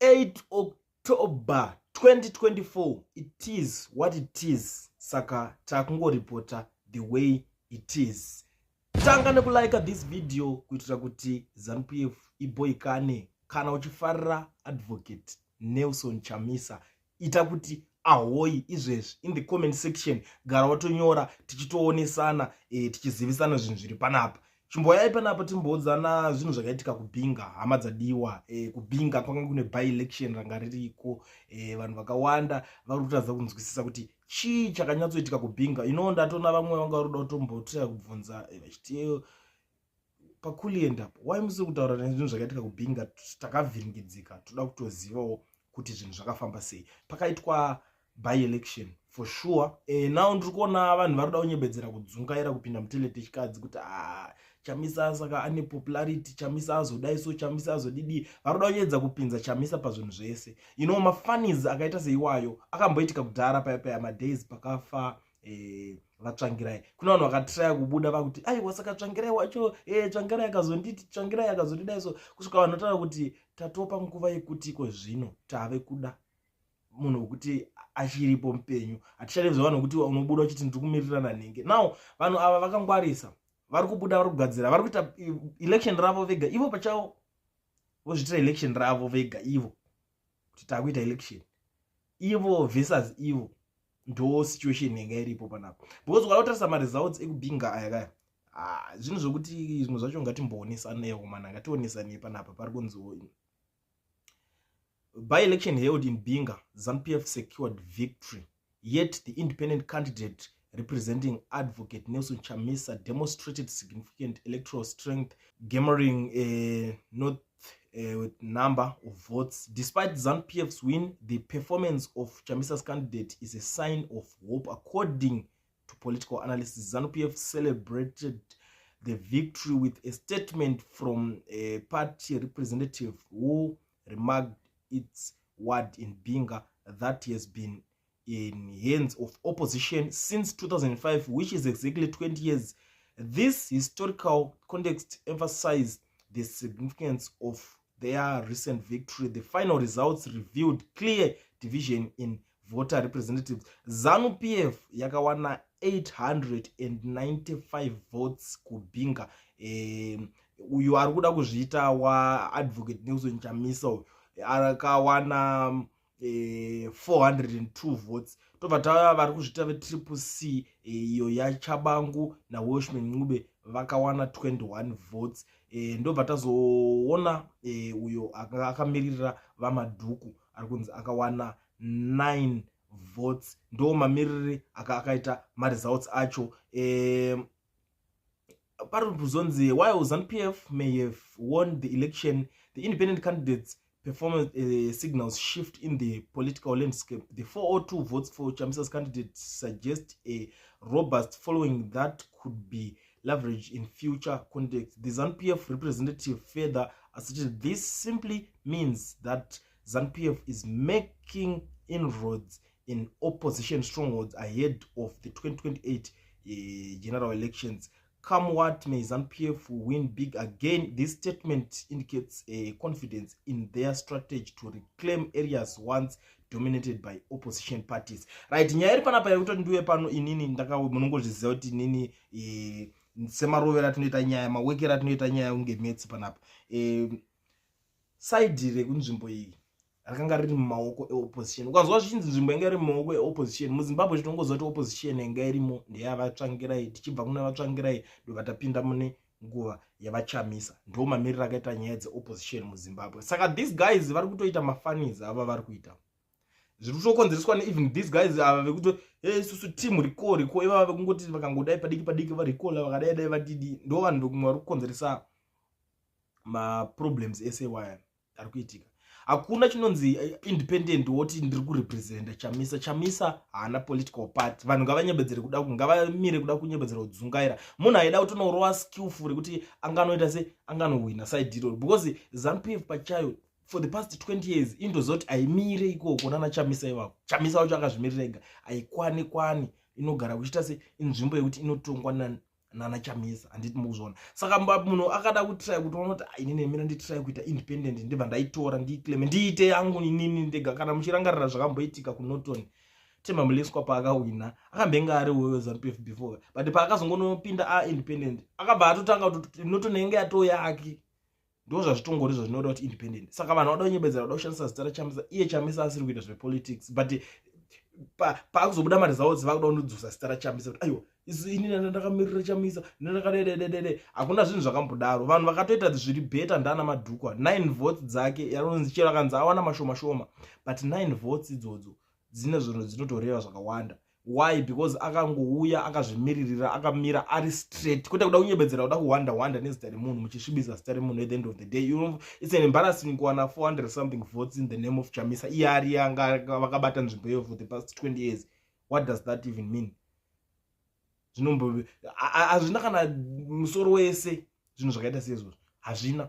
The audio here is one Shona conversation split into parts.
8 October 2024. It is what it is. Saka takungoripota the way it is. Tanga nekulike this video kuitira kuti ZANU-PF iboyikane. Kana uchifarira Advocate Nelson Chamisa, ita kuti ahoi izvezvi in the comment section. Gara watonyora tichitoonesana tichizivisana zvinhu zviri panapa. Chimboyai panapa timboodzana zvinhu zvakaitika kubhinga, hama dzadiwa. Kubhinga kwanga kune by election ranga ririko. Vanhu vakawanda vari kutadza kunzwisisa kuti chii chakanyatsoitika kubhinga. Ndatoona vamwe vanga ruda kutombotira kubvunza vachiti pakulienda why musiri kutaura nezvinhu zvakaitika kubhinga, takavhiringidzika, toda kutozivawo kuti zvinhu zvakafamba sei. Pakaitwa by election for sure. Now ndiri kuona vanhu vari kuda kunyebedzera kudzungaira kupinda mutele techikadzi kuti Chamisa saka ane popularity, Chamisa azodai so, Chamisa azodidi. Vari kuda kunyedza kupinza Chamisa pazvinhu zvese. Mafanizi akaita seiwayo akamboitika kudhara paya madays pakafa vatsvangirai. Kuna vanhu vakatraya kubuda vakuti aiwa saka tsvangirai wacho tsvangirai akazonditi, tsvangirai akazodidai so, kusvika vanhu vataura kuti tatopa nguva yekuti iko zvino tave kuda munhu wekuti achiripo mupenyu. Haticharevza vanhu kuti unobuda uchiti ndiri kumirirana nenge. Now vanhu ava vakangwarisa, vari kubuda, vari kugadzira, vari kuita election ravo vega. Ivo pachavo vozviitira election ravo vega ivo, kuti takuita election ivo versus ivo. Ndo situation yenga iripo panapa, because ukautarisa results ekubhinga aya kaya zvinhu zvokuti zvimwe zvacho ngatimboonisanewo mana, ngationesanei panapa. Pari kunzi by election held in Binga, ZANU-PF secured victory, yet the independent candidate representing Advocate Nelson Chamisa demonstrated significant electoral strength, garnering a with number of votes. Despite ZANU-PF's win, the performance of Chamisa's candidate is a sign of hope. According to political analysts, ZANU-PF celebrated the victory with a statement from a party representative who remarked its word in Binga that has been in hands of opposition since 2005, which is exactly 20 years. This historical context emphasized the significance of their recent victory. The final results revealed clear division in voter representatives. ZANU-PF yakawana 895 votes kubhinga. Uyu ari kuda kuzviita wa Advocate Nelson Chamisa akawana 402 votes. Tobva tava vari kuzviita vetriple C iyo yaChabangu naWelshman Ncube vakawana 21 votes. Ndobva tazoona uyo akamirira vaMadhuku ari kunzi akawana 9 votes. Ndo mamiriri akaita results acho. Pari kuzonzi while ZANU-PF may have won the election, the independent candidates performance signals shift in the political landscape. The 402 votes for Chamisa's candidate suggest a robust following that could be leveraged in future contexts. The ZANU-PF representative further asserted this simply means that ZANU-PF is making inroads in opposition strongholds ahead of the 2028 general elections. Come what may, ZANU-PF win big again. This statement indicates a confidence in their strategy to reclaim areas once dominated by opposition parties. Right, nyaya iri panapa yekuti ndiwe pano inini munongozviziva kuti inini semarovera atinoita nyaya, mawekera atinoita nyaya unge metsi panapa. Side rekunzvimbo iyi rakanga riri mumaoko eopposition. Ukazwa zvichinzi nzvimbo yanga iri mumaoko eopposition, muZimbabwe tinongoziva kuti opposition yanga irimo ndeyavatsvangirai. Tichibva kuna vatsvangirai ndobva tapinda mune nguva yavaChamisa. Ndo mamiriro akaita nyaya dzeopposition muZimbabwe. Saka these guys vari kutoita mafanizi ava vari kuita. Zviri kutokonzereswa neeven these guys ava vekuti isusu team riko ivava vekungoti vakangodai padiki varikola vakadai vadidi. Ndo vanhu vekumwe vari kukonzeresa maproblems ese waya ari kuitika. Hakuna chinonzi independent woti ndiri kurepresenta Chamisa. Chamisa haana political party. Vanhu ngavanyebedzere kuda ngavamire kuda kunyebedzera kudzungaira. Munhu aida kutonorowa skillful kuti anganoita se anganowina side deal, because ZANU-PF pachayo for the past 20 years indozoti aimire ikoko nana Chamisa ivavo. Chamisa wacho akazvimirira ega, aikwani inogara kuchita se inzvimbo yekuti inotongwa nana Chamisa handiti mukuzviona. Saka munhu akada kutry kuti ona kuti inini mina nditry kuita independent ndibva ndaitora ndiclaim ndiite yangu inini ndega. Kana muchirangarira zvakamboitika kuNorton Themba Mleswa paakawina akambenga ari wewe ZANU-PF before, but paakazongonopinda independent akabva atotanga kuti Norton inge yato yake. Ndo zvazvitongori zvinoda kuti independent. Saka vanhu vada kunyebedzera kuda kushandisa zita raChamisa. Iye Chamisa asiri kuita zvepolitics, but paakuzobuda maresults vakuda kundodzosa zita raChamisa kuti aiwa inini ndakamirira Chamisa ndakadededede. Hakuna zvinhu zvakambodaro. Vanhu vakatoita zviri beta ndana Madhukwa 9 votes dzake yaronzi chero akanzi awana mashoma shoma, but 9 votes idzodzo dzine zvinhu dzinotoreva zvakawanda. Why? Because akangouya akazvimiririra akamira ari straight kwete kuda kunyebedzera kuda kuwanda nezita remunhu muchisvibisa zita remunhu. At the end of the day, you know, it's an embarrassing kuwana 400 something votes in the name of Chamisa. Iyari yanga vakabata nzvimbo iyo for the past 20 years. What does that even mean? Zvinombo hazvina kana musoro wese zvinhu zvakaita seizvozvo. Hazvina.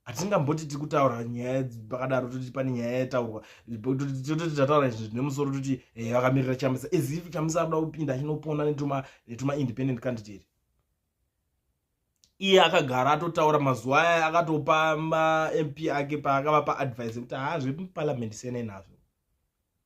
Hatingamboti tiri kutaura nyaya pakadaro kuti pane nyaya yataurwa tototi tataura izvi zvine musoro kuti vakamirira Chamisa as if Chamisa akuda kupinda achinopona netuma independent candidate. Iye akagara atotaura mazuva aya akatopa ma-MP ake paakavapa advice kuti zvemuparliament senai nazvo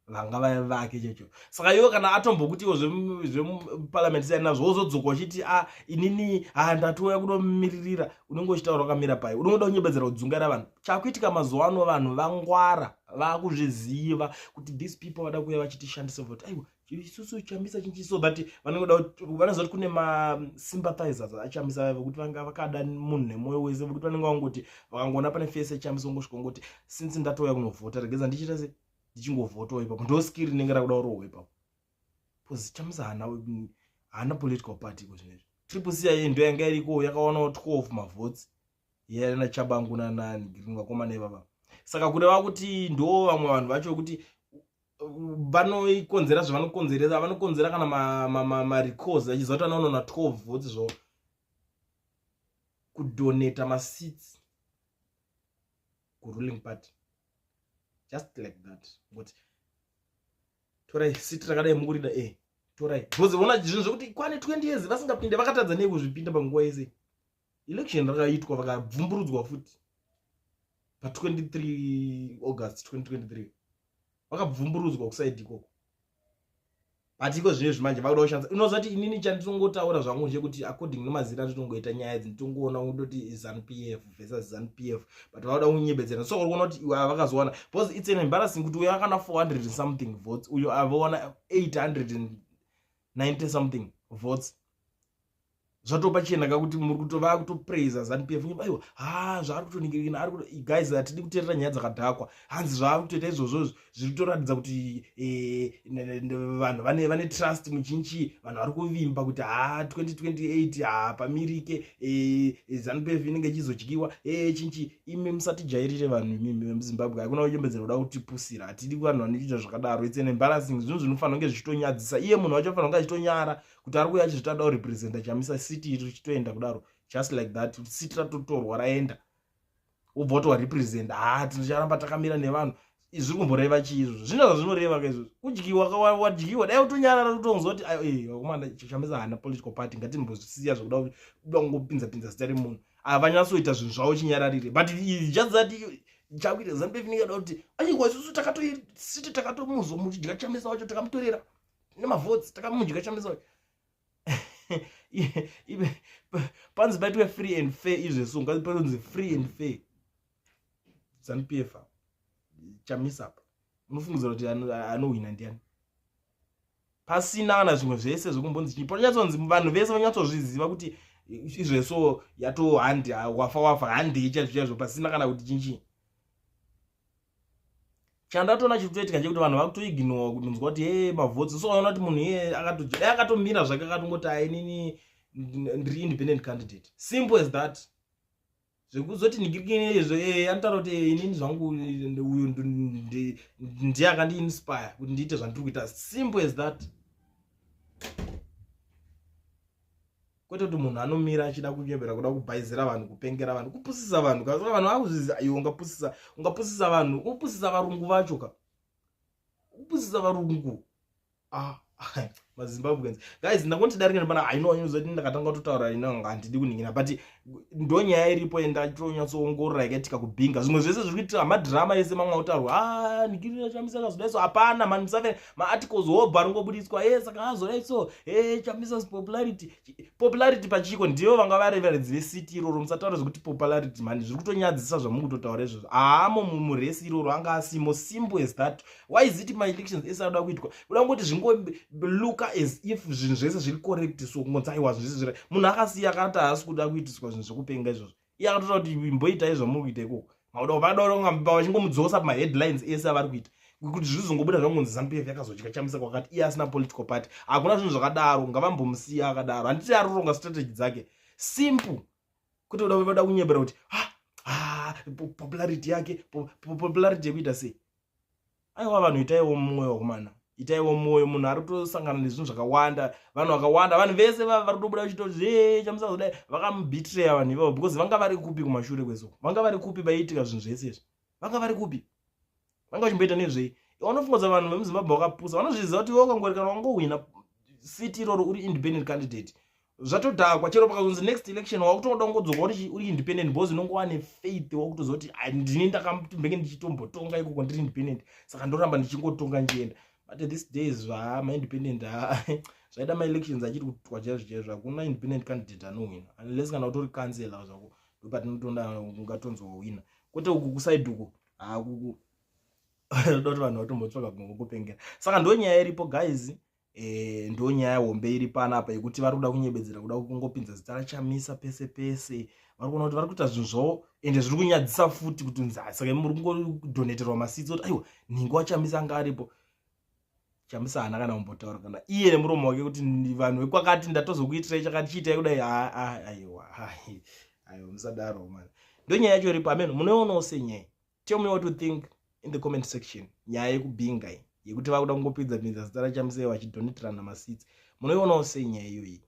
vanga vake checho. Saka iwe kana atombokutiwo zvemuparliament senai nazvo wozodzoka uchiti inini ndatouya kunomiririra, unenge uchitaura wakamira pai. Unoda kunyebedzera kudzungaira vanhu. Chakuitika mazuva ano vanhu vangwara vakuzviziva kuti these people vada kuuya vachitishandisa kuti aiwa isusu Chamisa chinchi, so that vanozoti kune masympathizers aChamisa vekuti vanga vakada munhu nemwoyo wese vekuti vanenge vangoti vakangona pane face yeChamisa ungosvika ngoti since ndatouya kunovhota regeza ndichita se ndichingovhotawo ipapo. Ndo skill inenge rakuda kurohwa ipapo. Because Chamisa haana political party kuzvinezvi. Triple C yaye ndo yanga iriko yakawana 12 mavotes yana Chabangu naNgiringa Komana ivava. Saka kureva kuti ndo vamwe vanhu vacho kuti vanoikonzera zvavanokonzeresa, vanokonzera kana ma-recalls achizota naono na 12 votes zvo kudonata ma-seats ku-ruling party just like that. But torai seat rakadai mukurida torai because vona zvinhu zvokuti kwane 20 years vasingapinde vakatadza nei kuzvipinda panguva yese. Election rakaitwa vakabvumburudzwa futi pa 23 August 2023 vakabvumburudzwa kusaidi ikoko. But iko zvino zvimanje vakuda kushandisa. Unozati inini chandinongotaura zvangu nje kuti according nemazita nditongoita nyaya idzi nditongoona kundoti ZANU-PF versus ZANU-PF, but vakuda kunyebedzera. So uri kuona kuti vakazowana because it's an embarrassing kuti uyo akana 400 something votes uyo avaona 890 something votes. Zvatopa chena kakuti muri kutova kutopraise ZANU-PF aiwa zvaari kutoningirina ari kuti guys atidi kuteerera nyaya dzakadhakwa hanzi zvaari kutoita izvozvo zviri kutoratidza kuti vanhu vane trust muchinchi, vanhu vari kuvimba kuti 2028 pamirike ZANU-PF inenge ichizodyiwa chinchi. Imi musatijairire vanhu imi vemuZimbabwe, hakuna kuchembedzera kuda kutipusira. Hatidi vanhu vanoita zvakadaro. It's an embarrassing. Zvinhu zvinofanira kunge zvichitonyadzisa. Iye munhu wacho anofanira kunge achitonyara kuti ari kuuya achizvitoda kurepresenta Chamisa city iri richitoenda kudaro just like that. City ratotorwa raenda wobva watowarepresenta ticharamba takamira nevanhu. Zviri kumboreva chiizvo zvino zvazvinoreva kaizvozvo kudyiwa wadyiwa dai utonyara kutonzwa kuti wakomana Chamisa haana political party ngatimbozvisiya zvokuda kungopinza zita remunhu. Avanyatsoita zvinhu zvavo chinyararire, but just that chakuita ZANU-PF inenge yada kuti aiwa isusu siti takatomuzwa muchidya Chamisa wacho takamutorera nemavotes takamudya Chamisa wacho. Panzi paitwe free and fair izveso ngapanzi free and fair ZANU-PF Chamisa unofungidzira kuti anohwina ndiani? Pasina kana zvimwe zvese zvokumbonzi chipo. Panyatsonzi vanhu vese vanyatsozviziva kuti izveso yato handi wafa handi ichazvo pasina kana kuti chinchi. Chandatona chitoitika nje kuti vanhu vakutoignore kunzwa kuti mavotes. So unaona kuti munhu akatomira zvake akatongoti inini ndiri independent candidate. Simple as that. Zvekuzoti ningirikine izvo anotaura kuti inini zvangu uyu ndiye akandiinspire kuti ndiite zvandiri kuita. Simple as that. Kwete kuti munhu anomira achida kunyebera kuda kubhaizira vanhu, kupengera vanhu, kupusisa vanhu. Kasi vanhu vakuzviziva iwe ungapusisa vanhu, upusisa varungu vacho ka. Upusisa varungu. mazimbabweans guys ndakontidarika ndipana ainonyuzoti ndakatanga kutotaura inonga handidi kuningina but ndonyaya iripo endachitonyatsoongorora yakaitika kubhinga zvimwe zvese zviri kuitika madhirama ese mamwe autaurwa nikirira chamisa kazodai so hapana man musave maarticles hobva ringobudiswa saka azodai so chamisa popularity pachiko ndivo vanga vareveredzi vesiti iroro musataura zvekuti popularity man zviri kutonyadzisa zvamuri kutotaura izvozvo haamo muresi iroro anga asimo simple as that. Why is it my elections ese anoda kuitwa kuda kungoti zvingoluka as if zvinhu zvese zviri correct so kungonzi aiwa zvinhu zvese zviri munhu akasiya akati haasi kuda kuitiswa zvinhu zvekupenga izvozvo iye akatotaura kuti imboitai zvamuri kuita ikoko mauda vadaura vachingomudzosa pamaheadlines ese avari kuita kuti zvizongobuda zvangonzi ZANU-PF yakazodya chamisa kwakati iye asina political party hakuna zvinhu zvakadaro ngavambomusiya akadaro handiti aroronga strategy dzake simple kuti vada kunyebera kuti popularity yake popularity yekuita sei aiwa vanhu itaiwo mumwoyo wakomana itaiwo mwoyo munhu ari kutosangana nezvinhu zvakawanda vanhu vakawanda vanhu vese vari kutobuda vachitoti chamisa kudai vakamubitreya vanhu ivavo because vanga vari kupi kumashure kwezuva vanga vari kupi vaiitika zvinhu zvese izvi vanga vari kupi vanga vachimboita nezvei vanofungodza vanhu vemuzimbabwe vakapusa vanozviziva kuti vakangorikana vangohwina siti iroro uri independent candidate zvatodhakwa chero pakazonzi next election wakutoda kungodzoka uri independent because unongowa nefaith wakutozoti ndini ndakambenge ndichitombotonga ikoko ndiri independent saka ndoramba ndichingotonga ndichienda but these days maindependent zvaida maelections achiri kutwa chaizvo hakuna independent candidate anohwina unless kana utori kansela zvako ndopatinotonda ungatonzowina kwete uku kusaidi uku hakuku doti vanhu vatombotsvaka kungokupengera saka ndonyaya iripo guys ndonyaya hombe iri panapa yekuti vari kuda kunyebedzera kuda kungopinza zita rachamisa pese pese vari kuona kuti vari kuita zvinhu zvavo ende zviri kunyadzisa futi kuti nzasi saka muri kungodoneterwa masitsi kuti aiwa ningi wachamisa anga aripo chamisa haana kana kumbotaura kana iye nemuromo wake kuti vanhu vekwakati ndatozokuitirai chakati chiitai kudai aiwa musadaro man ndonyaya yacho iripo amen munoionawo senyaya tell me what you think in the comment section nyaya yekubhinga yekuti vakuda kungopinza zita rachamisa vachidoneterana masitsi munoionawo sei nyaya iyoyi